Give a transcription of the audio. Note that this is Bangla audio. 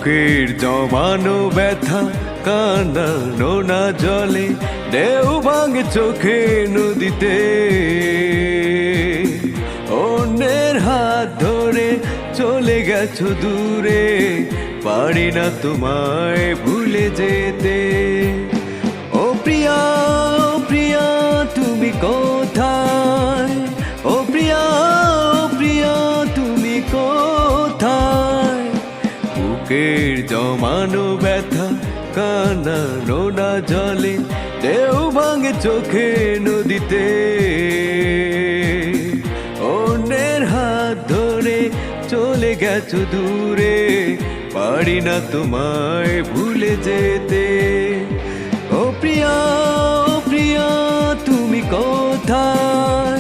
বুকের জমানো ব্যথা কান্নানো না জলে, ঢেউ ভাঙে চোখে নদীতে। অন্যের হাত ধরে চলে গেছো দূরে, পারি না তোমায় ভুলে যেতে। ও প্রিয়া, ও প্রিয়া তুমি কোথায়? ও প্রিয়া, ও প্রিয়া তুমি কোথায়? বুকের জমানো ব্যথা কান্নানো না জলে, ঢেউ ভাঙে চোখে নদীতে। অন্যের হাত ধরে চলে গেছো দূরে, পারি না তোমায় ভুলে যেতে। ও প্রিয়া, ও প্রিয়া তুমি কোথায়?